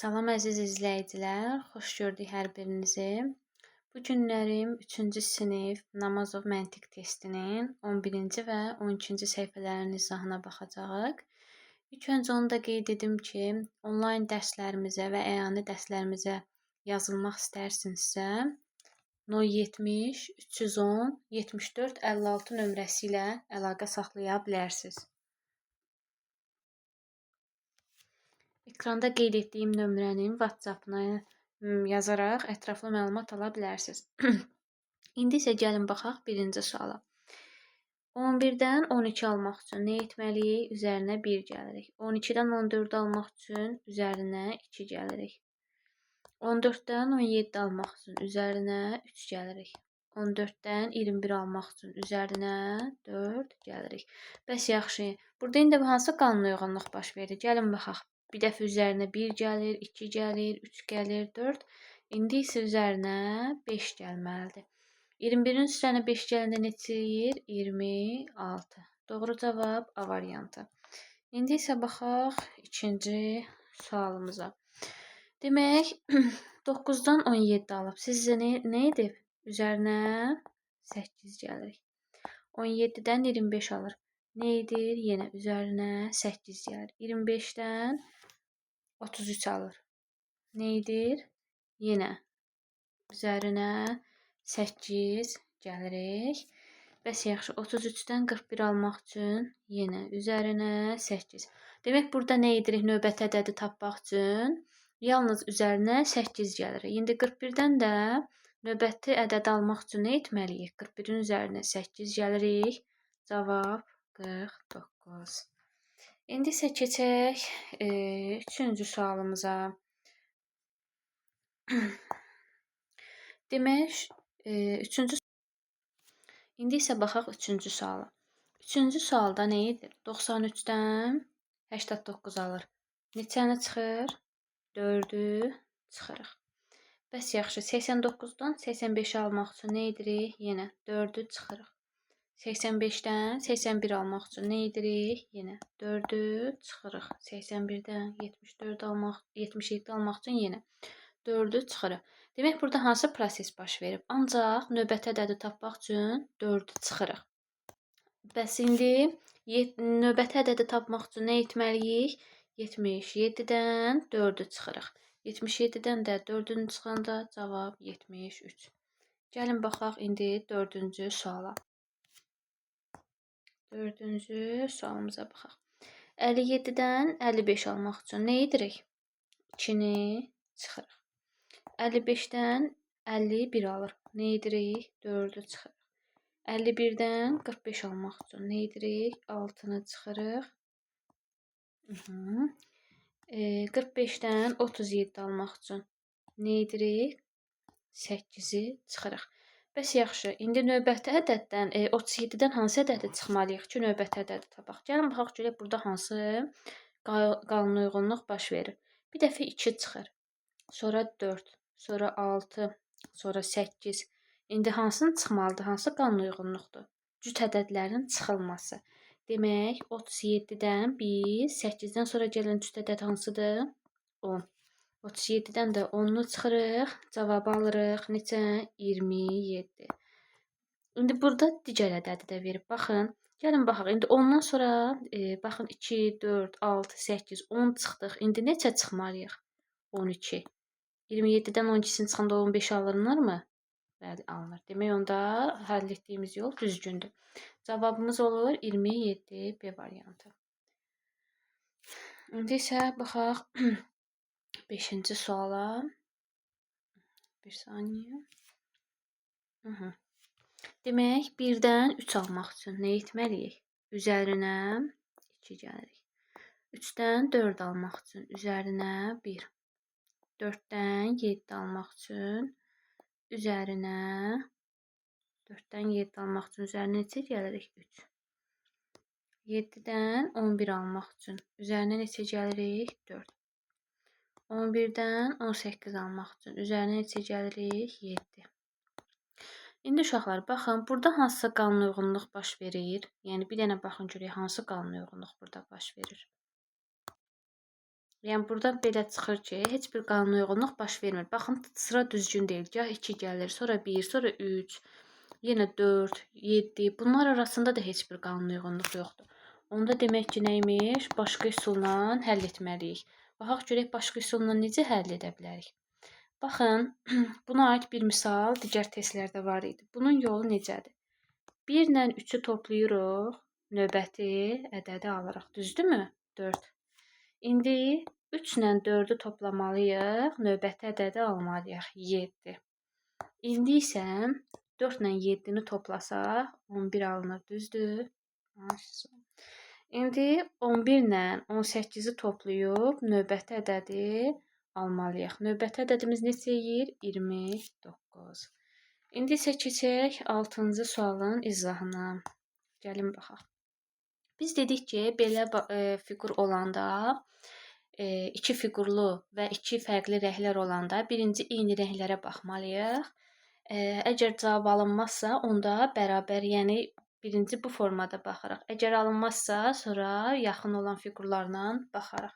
Salam əziz izləyicilər, xoş gördük hər birinizi. Bu günlərim 3-cü sinif Namazov məntiq testinin 11-ci və 12-ci səhifələrinin izahına baxacağıq. İlk öncə onu da qeyd edim ki, onlayn dərslərimizə və əyani dərslərimizə yazılmaq istərsinizsə 070 310 74 56 nömrəsi ilə əlaqə saxlaya bilərsiniz. Ekranda qeyd etdiyim nömrənin WhatsApp-ına yazaraq ətraflı məlumat ala bilərsiniz. İndi isə gəlin baxaq birinci suala. 11-dən 12 almaq üçün nə etməliyik? Üzərinə 1 gəlirik. 12-dən 14 almaq üçün üzərinə 2 gəlirik. 14-dən 17 almaq üçün üzərinə 3 gəlirik. 14-dən 21 almaq üçün üzərinə 4 gəlirik. Bəs yaxşı. Burada indi hansı qanuna uyğunluq baş verir? Gəlin baxaq. Bir dəfə üzərinə 1 gəlir, 2 gəlir, 3 gəlir, 4. İndi isə üzərinə 5 gəlməlidir. 21-in üzərinə 5 gələndə neçə eləyir? 26. Doğru cavab A variantı. İndi isə baxaq ikinci sualımıza. Demək, 9-dan 17 alıb. Sizcə nə edib? Üzərinə 8 gəlirik. 17-dən 25 alır. Nə edir? Yenə üzərinə 8 gəlir. 25-dən 33 alır. Nə edir? Yenə üzərinə 8 gəlirik. Bəs yaxşı, 33-dən 41 almaq üçün yenə üzərinə 8. Demək, burada nə edirik növbəti ədədi tapmaq üçün? Yalnız üzərinə 8 gəlirik. İndi 41-dən də növbəti ədədi almaq üçün nə etməliyik? 41-in üzərinə 8 gəlirik. Cavab 49. İndi isə keçək 3-cü sualımıza. Demək, İndi isə baxaq 3-cü suala. 3-cü sualda nə edir? 93-dən 89 alır. Neçəni çıxır? 4-ü çıxırıq. Bəs yaxşı, 89-dan 85 almaq üçün nə edirik? Yenə 4-ü çıxırıq. 85-dən 81 almaq üçün nə edirik? Yenə 4-ü çıxırıq. 81-dən 77 almaq üçün yenə 4-ü çıxırıq. Demək, burada hansı proses baş verib? Ancaq növbəti ədədi tapmaq üçün 4-ü çıxırıq. Bəs indi növbəti ədədi tapmaq üçün nə etməliyik? 77-dən 4-ü çıxırıq. 77-dən də 4-ün çıxanda cavab 73. Gəlin baxaq indi 4-cü suala. 4-cü sualımıza baxaq. 57-dən 55 almaq üçün nə edirik? 2-ni çıxırıq. 55-dən 51 alır. Nə edirik? 4-ü çıxırıq. 51-dən 45 almaq üçün nə edirik? 6-nı çıxırıq. 45-dən 37 almaq üçün nə edirik? 8-i çıxırıq. Bəs yaxşı, indi növbəti ədəddən 37-dən hansı ədədi çıxmalıyıq ki, növbəti ədədi tapaq? Gəlin baxaq görək burada hansı qanuna uyğunluq baş verir. Bir dəfə 2 çıxır, sonra 4, sonra 6, sonra 8. İndi hansının çıxmalıdır? Hansı qanuna uyğunluqdur? Cüt ədədlərin çıxılması. Demək, 37-dən biz 8-dən sonra gələn cüt ədəd hansıdır? 10. 37-dən də 10-nu çıxırıq, cavabı alırıq. Neçə? 27. İndi burada digər ədədi də verib. Baxın, gəlin baxaq. İndi 10-dan sonra baxın 2, 4, 6, 8, 10 çıxdıq. İndi neçə çıxmalıyıq? 12. 27-dən 12-sini çıxanda 15 alınırmı? Bəli, alınır. Demək, onda həll etdiyimiz yol düzgündür. Cavabımız olur 27 B variantı. İndi isə baxaq 5-ci suala. Bir saniyə. Demək, 1-dən 3 almaq üçün nə etməliyik? Üzərinə 2 gəlirik. 3-dən 4 almaq üçün üzərinə 1. 4-dən 7 almaq üçün üzərinə neçə gəlirik? 3. 7-dən 11 almaq üçün üzərinə neçə gəlirik? 4. 11-dən 18 almaq üçün üzərinə neçə gəlirik? 7. İndi uşaqlar, baxın, burada hansısa qanuna uyğunluq baş verir? Yəni, bir dənə baxın görək, hansı qanuna uyğunluq burada baş verir? Yəni buradan belə çıxır ki, heç bir qanunauyğunluq baş vermir. Baxın, sıra düzgün deyil. Gah 2 gəlir, sonra 1, sonra 3, yenə 4, 7. Bunlar arasında da heç bir qanunauyğunluq yoxdur. Onda demək ki, nəymiş? Başqa üsulla həll etməliyik. Baxaq görək başqa üsulla necə həll edə bilərik. Baxın, buna aid bir misal digər testlərdə var idi. Bunun yolu necədir? 1 ilə 3-ü toplayırıq, növbəti ədədi alırıq. Düzdürmü? 4. İndi 3 ilə 4-ü toplamalıyıq, növbəti ədədi almalıyıq. 7. İndi isə 4 ilə 7-ni toplasaq 11 alınır, düzdür? İndi 11 ilə 18-i toplayıb növbəti ədədi almalıyıq. Növbəti ədədimiz neçə eləyir? 29. İndi isə keçək 6-cı sualın izahına. Gəlin baxaq. Biz dedik ki, belə fiqur olanda, iki fiqurlu və iki fərqli rənglər olanda birinci eyni rənglərə baxmalıyıq. Əgər cavab alınmazsa, onda bərabər, yəni birinci bu formada baxırıq. Əgər alınmazsa, sonra yaxın olan fiqurlarla baxarıq.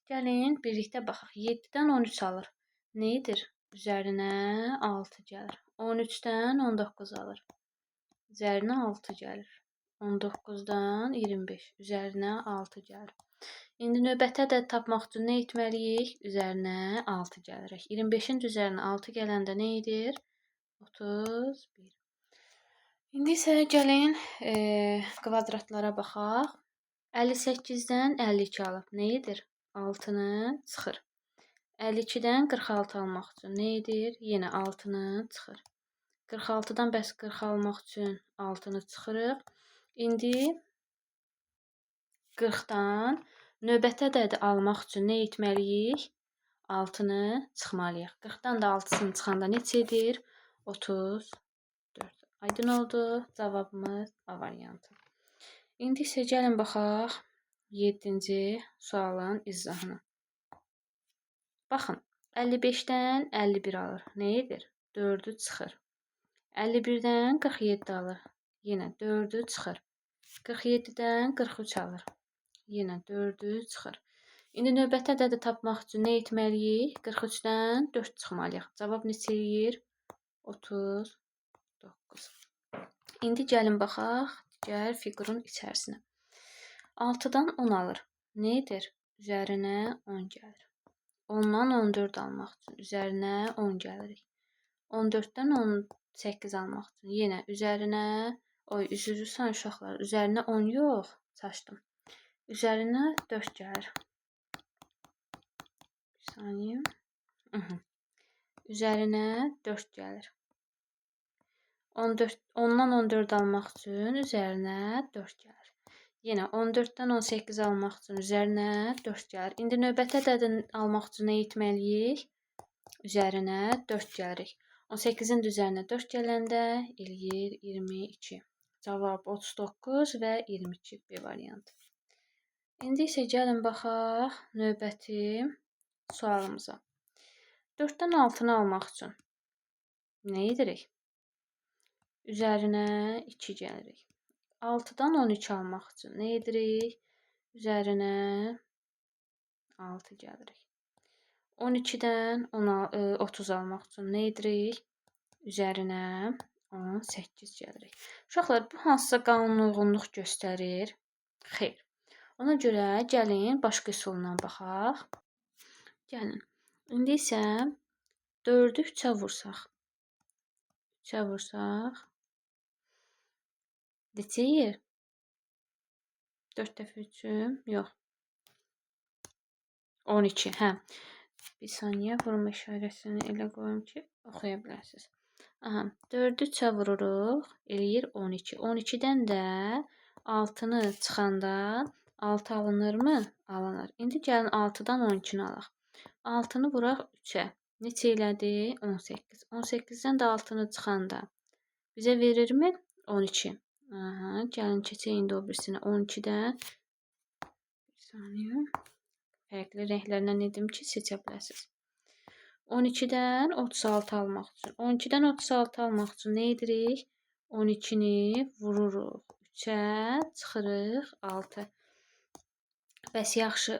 Gəlin birlikdə baxaq. 7-dən 13 alır. Nə edir? Üzərinə 6 gəlir. 13-dən 19 alır. Üzərinə 6 gəlir. 19-dan 25. Üzərinə 6 gəlir. İndi növbəti ədəd tapmaq üçün nə etməliyik? Üzərinə 6 gəlirik. 25-in üzərinə 6 gələndə nə edir? 31. İndi isə gəlin kvadratlara baxaq. 58-dən 52 alıb. Nə edir? 6-nı çıxır. 52-dən 46 almaq üçün nə edir? Yenə 6-nı çıxır. 46-dan bəs 40 almaq üçün 6-nı çıxırıq. İndi 40-dan növbəti ədədi almaq üçün nə etməliyik? 6-nı çıxmalıyıq. 40-dan da 6-sını çıxanda neçə edir? 34. Aydın oldu. Cavabımız A variantı. İndi isə gəlin baxaq 7-ci sualın izahına. Baxın, 55-dən 51 alır. Nə edir? 4-ü çıxır. 51-dən 47 alır. Yenə 4-ü çıxır. 47-dən 43 alır. Yenə 4-ü çıxır. İndi növbəti ədədi tapmaq üçün nə etməliyik? 43-dən 4 çıxmalıyıq. Cavab neçə eləyir? 39. İndi gəlin baxaq digər fiqurun içərisinə. 6-dan 10 alır. Nə edir? Üzərinə 10 gəlir. 10-dan 14 almaq üçün üzərinə 10 gəlirik. 14-dən 18 almaq üçün yenə üzərinə, üzürsən uşaqlar, üzərinə 10 yox, çaşdım. Üzərinə 4 gəlir. Bir saniyə. Üzərinə 4 gəlir. 10-dan 14 almaq üçün üzərinə 4 gəlir. Yenə 14-dən 18 almaq üçün üzərinə 4 gəlir. İndi növbəti ədədini almaq üçün nə etməliyik? Üzərinə 4 gəlirik. 18-in üzərinə 4 gələndə eləyir 22. Cavab 39 və 22 B variantı. İndi isə gəlin baxaq növbəti sualımıza. 4-dən 6-nı almaq üçün nə edirik? Üzərinə 2 gəlirik. 6-dan 13 almaq üçün nə edirik? Üzərinə 6 gəlirik. 12-dən 30 almaq üçün nə edirik? Üzərinə 18 gəlirik. Uşaqlar, bu hansısa qanunauyğunluq göstərir? Xeyr. Ona görə gəlin başqa üsulla baxaq. Gəlin. İndi isə 4-ü 3-ə vursaq. 3-ə vursaq. Neçə yer? 4 dəfə 3-üm? Yox. 12, hə. Bir saniyə, vurma işarəsini elə qoyum ki, oxuya bilərsiniz. 4-ü 3-ə vururuq, eləyir 12. 12-dən də 6-nı çıxanda 6 alınırmı? Alınır. İndi gəlin 6-dan 12-ni alaq. 6-nı vuraq 3-ə. Neçə elədi? 18. 18-dən də 6-nı çıxanda bizə verirmi? 12. Gəlin keçək indi o birisinə. 12-dən bir saniyə. Fərqli rənglərlə edim ki, seçə biləsiniz. 12-dən 36 almaq üçün. 12-dən 36 almaq üçün nə edirik? 12-ni vururuq. 3-ə çıxırıq 6. Bəs yaxşı,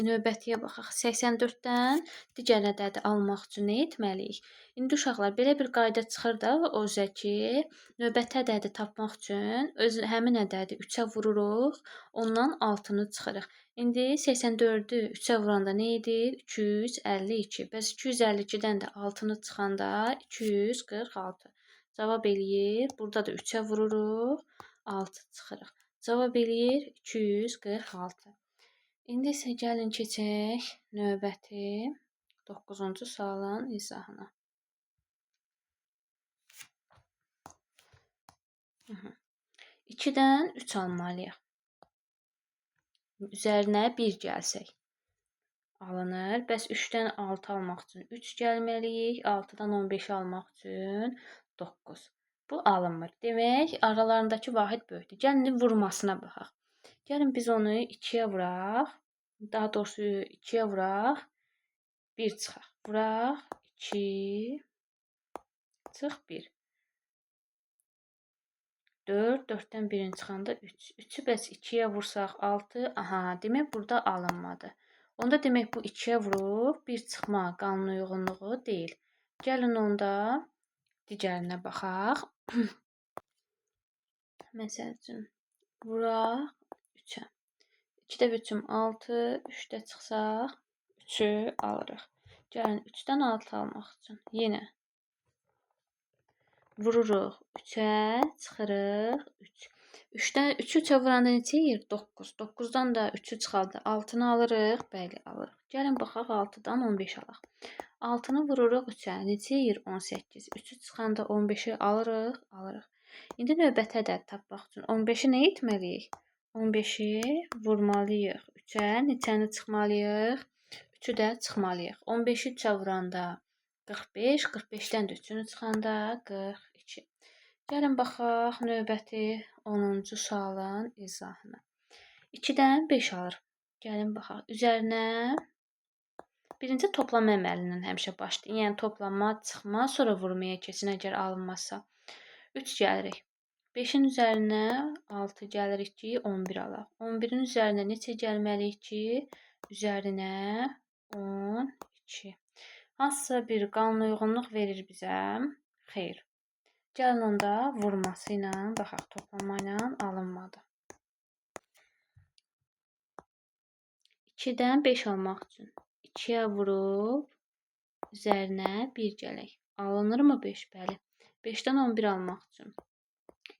növbətiyə baxaq. 84-dən digər ədədi almaq üçün nə etməliyik? İndi uşaqlar belə bir qayda çıxır da özə ki, növbəti ədədi tapmaq üçün həmin ədədi 3-ə vururuq, ondan 6-nı çıxırıq. İndi 84-ü 3-ə vuranda nə edir? 252. Bəs 252-dən də 6-nı çıxanda 246. Cavab eləyir. Burada da 3-ə vururuq, 6 çıxırıq. Cavab eləyir 246. İndi isə gəlin keçək növbəti 9-cu sualın izahına. 2-dən 3 almalıyıq. Üzərinə 1 gəlsək alınır. Bəs 3-dən 6 almaq üçün 3 gəlməliyik. 6-dan 15 almaq üçün 9. Bu alınmır. Demək, aralarındakı vahid böyükdür. Gəlin vurmasına baxaq. Gəlin biz onu 2-yə vuraq. Daha doğrusu 2-yə vuraq. 1 çıxaq. Vuraq 2 çıx 1. 4, 4-dən 1-in çıxanda 3. 3-ü bəs 2-yə vursaq 6. Aha, demək burada alınmadı. Onda demək bu 2-yə vurub 1 çıxma qanun uyğunluğu deyil. Gəlin onda digərinə baxaq. Məsəl üçün vuraq 3-ə. 2-də 3-üm 6, 3-də çıxsaq 3-ü alırıq. Gəlin 3-dən 6 almaq üçün yenə vururuq 3-ə, çıxırıq 3. 3-dən 3-ü 3-ə vuranda neçə eləyir? 9. 9-dan da 3-ü çıxanda 6-nı alırıq. Bəli, alırıq. Gəlin baxaq 6-dan 15 alaq. 6-nı vururuq 3-ə. Neçə eləyir? 18. 3-ü çıxanda 15-i alırıq, alırıq. İndi növbəti ədəd tapmaq üçün 15-i nə etməliyik? 15-i vurmalıyıq 3-ə. Neçəni çıxmalıyıq? 3-ü də çıxmalıyıq. 15-i 3-ə vuranda 45, 45-dən də 3-ünü çıxanda 42. Gəlin baxaq növbəti 10-cu sualın izahına. 2-dən 5 alır. Gəlin baxaq. Üzərinə birinci toplama əməlindən həmişə başlayın. Yəni toplama, çıxma, sonra vurmaya keçin əgər alınmazsa. 3 gəlirik. 5-in üzərinə 6 gəlirik ki, 11 alaq. 11-in üzərinə neçə gəlməliyik ki, üzərinə 12. Hansısa bir qanun uyğunluq verir bizə? Xeyr. Gəlin onda vurması ilə baxaq, toplama ilə alınmadı. 2-dən 5 almaq üçün 2-yə vurub üzərinə 1 gələk. Alınırmı 5? Bəli. 5-dən 11 almaq üçün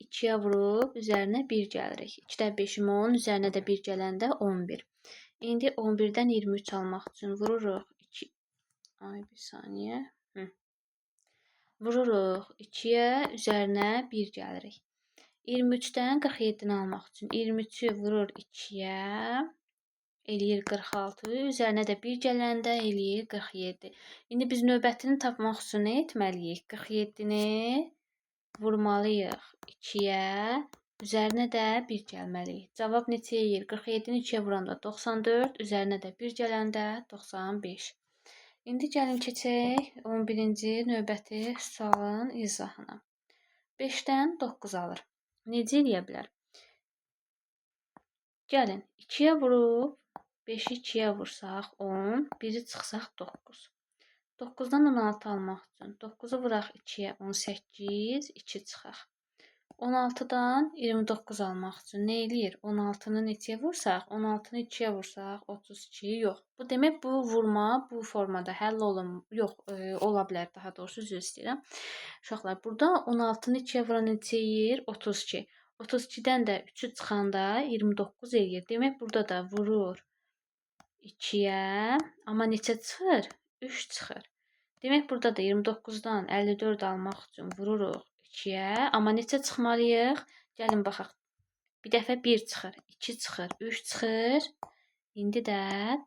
2-yə vurub üzərinə 1 gəlirik. 2-də 5-im 10, üzərinə də 1 gələndə 11. İndi 11-dən 23 almaq üçün vururuq 2. Ay, bir saniyə. Vururuq 2-yə, üzərinə 1 gəlirik. 23-dən 47-ni almaq üçün 23-ü vurur 2-yə, eləyir 46, üzərinə də 1 gələndə eləyir 47. İndi biz növbətini tapmaq üçün nə etməliyik? 47-ni vurmalıyıq 2-yə, üzərinə də 1 gəlməliyik. Cavab neçə eləyir? 47-ni 2-yə vuranda 94, üzərinə də 1 gələndə 95. İndi gəlin keçək 11-ci növbəti sualın izahına. 5-dən 9 alır. Necə eləyə bilər? Gəlin 2-yə vurub 5-i 2-yə vursaq 10, 1-i çıxsaq 9. 9-dan 16 almaq üçün 9-u vuraq 2-yə 18, 2 çıxaq. 16-dan 29 almaq üçün nə eləyir? 16-nı neçəyə vursaq? 16-nı 2-yə vursaq 32, yox. Bu demək bu vurma bu formada həll ola bilər, daha doğrusu üzr istəyirəm. Uşaqlar, burada 16-nı 2-yə vuran neçə eləyir? 32. 32-dən də 3-ü çıxanda 29 eləyir. Demək burada da vurur 2-yə, amma neçə çıxır? 3 çıxır. Demək burada da 29-dan 54 almaq üçün vururuq 2-yə, amma neçə çıxmalıyıq? Gəlin baxaq. Bir dəfə 1 çıxır, 2 çıxır, 3 çıxır. İndi də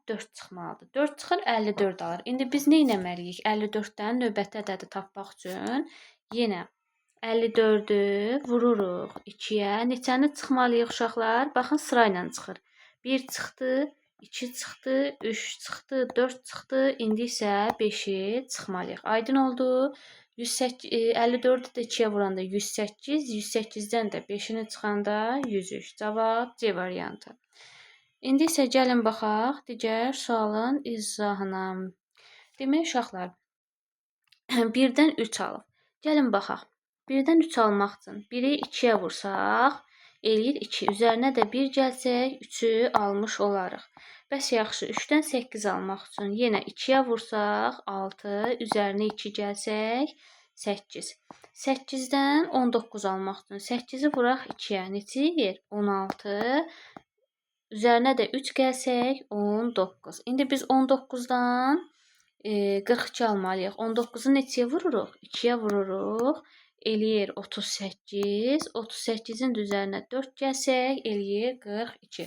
4 çıxmalıdır. 4 çıxır, 54 alır. İndi biz nə etməliyik? 54-dən növbəti ədədi tapmaq üçün yenə 54-ü vururuq 2-yə. Neçəni çıxmalıyıq uşaqlar? Baxın, sırayla çıxır. 1 çıxdı, 2 çıxdı, 3 çıxdı, 4 çıxdı. İndi isə 5-i çıxmalıyıq. Aydın oldu. 54-ü də 2-yə vuranda 108, 108-dən də 5-ini çıxanda 103. Cavab C variantı. İndi isə gəlin baxaq digər sualın izahına. Demək uşaqlar, 1-dən 3 alıb. Gəlin baxaq. 1-dən 3 almaq üçün 1-i 2-yə vursaq, eləyir 2. Üzərinə də 1 gəlsək, 3-ü almış olarıq. Bəs yaxşı, 3-dən 8 almaq üçün yenə 2-yə vursaq, 6, üzərinə 2 gəlsək, 8. 8-dən 19 almaq üçün 8-i vuraq 2-yə, neçə edir? 16. Üzərinə də 3 gəlsək, 19. İndi biz 19-dan 42 almalıyıq. 19-u neçəyə vururuq? 2-yə vururuq. Eləyir 38. 38-in də üzərinə 4 gəlsək, eləyir 42.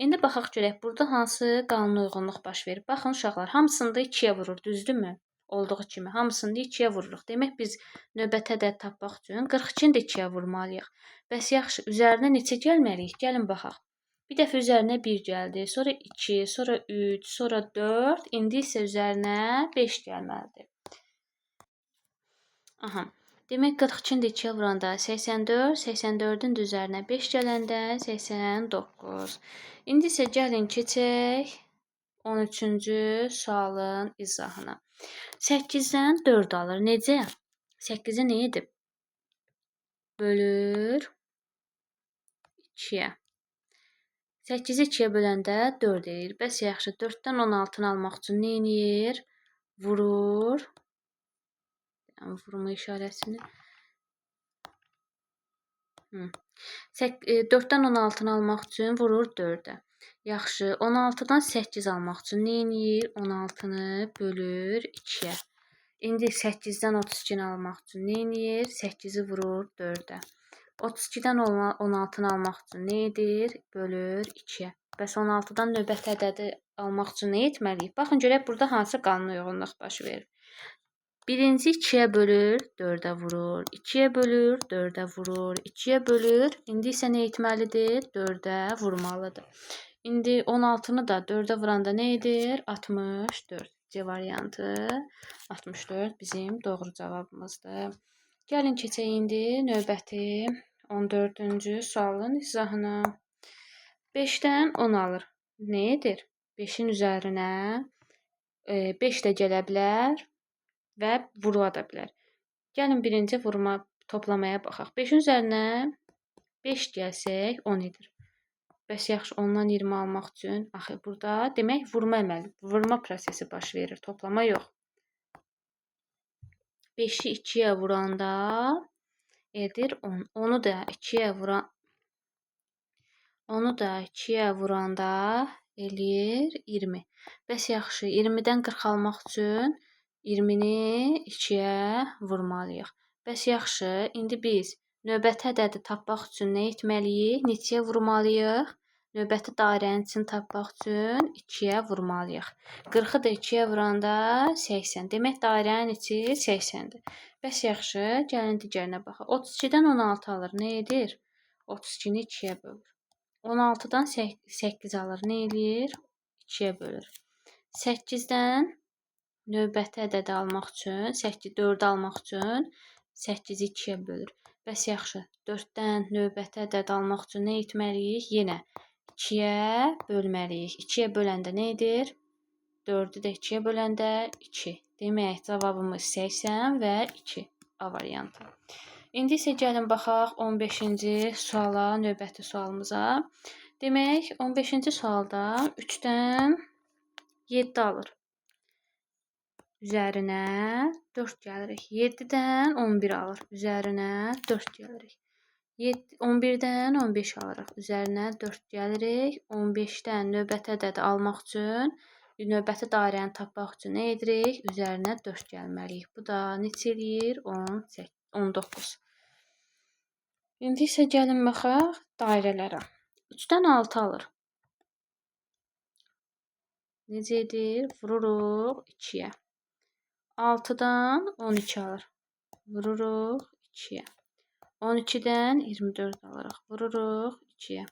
İndi baxaq görək, burada hansı qanuna uyğunluq baş verir. Baxın uşaqlar, hamısını da 2-yə vurur, düzdürmü? Olduğu kimi hamısını da 2-yə vururuq. Demək biz növbəti ədəd tapmaq üçün 42-ni də 2-yə vurmalıyıq. Bəs yaxşı, üzərinə neçə gəlməliyik? Gəlin baxaq. Bir dəfə üzərinə 1 gəldi, sonra 2, sonra 3, sonra 4, indi isə üzərinə 5 gəlməlidir. Aha. Demək 42-ni də 2-yə vuranda 84, 84-ün də üzərinə 5 gələndə 89. İndi isə gəlin keçək 13-cü sualın izahına. 8-dən 4 alır. Necə? 8-i nə edib? Bölür 2-yə. 8-i 2-yə böləndə 4 eləyir. Bəs yaxşı, 4-dən 16-nı almaq üçün nə eləyir? Vurur. Yəni, vurma işarəsini. 4-dən 16-nı almaq üçün vurur 4-ə. Yaxşı, 16-dan 8 almaq üçün nə eləyir? 16-nı bölür 2-yə. İndi 8-dən 32-ni almaq üçün nə eləyir? 8-i vurur 4-ə. 32-dən 16-nı almaq üçün nə edir? Bölür 2-yə. Bəs 16-dan növbəti ədədi almaq üçün nə etməliyik? Baxın, görək burada hansı qanuna uyğunluq baş verir. Birinci 2-yə bölür, 4-ə vurur. 2-yə bölür, 4-ə vurur. 2-yə bölür. İndi isə nə etməlidir? 4-ə vurmalıdır. İndi 16-nı da 4-ə vuranda nə edir? 64. C variantı 64 bizim doğru cavabımızdır. Gəlin keçək indi növbəti 14-cü sualın izahına. 5-dən 10 alır. Nə edir? 5-in üzərinə 5 də gələ bilər və vura da bilər. Gəlin birinci vurma toplamaya baxaq. 5-in üzərinə 5 gəlsək 10 edir. Bəs yaxşı, ondan 20 almaq üçün axı burada demək vurma prosesi baş verir, toplama yox. 5-i 2-yə vuranda edir 10. Onu da 2-yə vuranda eləyir 20. Bəs yaxşı, 20-dən 40 almaq üçün 20-ni 2-yə vurmalıyıq. Bəs yaxşı, indi biz növbəti ədədi tapmaq üçün nə etməliyik? Neçəyə vurmalıyıq? Növbəti dairənin içini tapmaq üçün 2-yə vurmalıyıq. 40-ı da 2-yə vuranda 80. Demək dairənin içi 80-dir. Bəs yaxşı, gəlin digərinə baxaq. 32-dən 16 alır. Nə edir? 32-ni 2-yə bölür. 16-dan 8 alır. Nə eləyir? 2-yə bölür. 8-dən növbəti ədədi almaq üçün, 4-ü almaq üçün 8-i 2-yə bölür. Bəs yaxşı, 4-dən növbəti ədədi almaq üçün nə etməliyik? Yenə 2-yə bölməliyik. 2-yə böləndə nə edir? 4-ü də 2-yə böləndə 2. Demək, cavabımız 80 və 2. A variantı. İndi isə gəlin baxaq 15-ci suala, növbəti sualımıza. Demək, 15-ci sualda 3-dən 7 alır. Üzərinə 4 gəlirik. 7-dən 11 alır. Üzərinə 4 gəlirik. 11-dən 15 alırıq. Üzərinə 4 gəlirik. 15-dən növbəti ədədi almaq üçün, növbəti dairəni tapmaq üçün nə edirik? Üzərinə 4 gəlməliyik. Bu da neçə eləyir? 19. İndi isə gəlin baxaq dairələrə. 3-dən 6 alır. Necə edir? Vururuq 2-yə. 6-dan 12 alır. Vururuq 2-yə. 12-dən 24 alırıq. Vururuq 2-yə.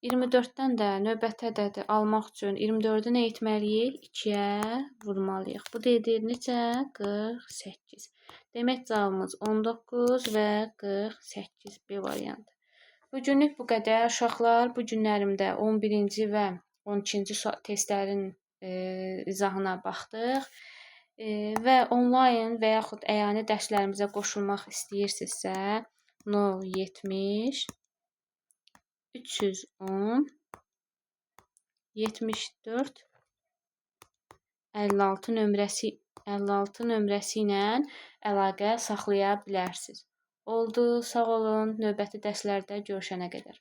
24-dən də növbəti ədədi almaq üçün 24-ü nə etməliyik? 2-yə vurmalıyıq. Bu da edir necə? 48. Demək cavabımız 19 və 48 B variantı. Bu günlük bu qədər uşaqlar. Bu günlərimdə 11-ci və 12-ci testlərin izahına baxdıq. Və onlayn və yaxud əyani dərslərimizə qoşulmaq istəyirsinizsə 070 310 74 56 nömrəsi ilə əlaqə saxlaya bilərsiniz. Oldu, sağ olun. Növbəti dərslərdə görüşənə qədər.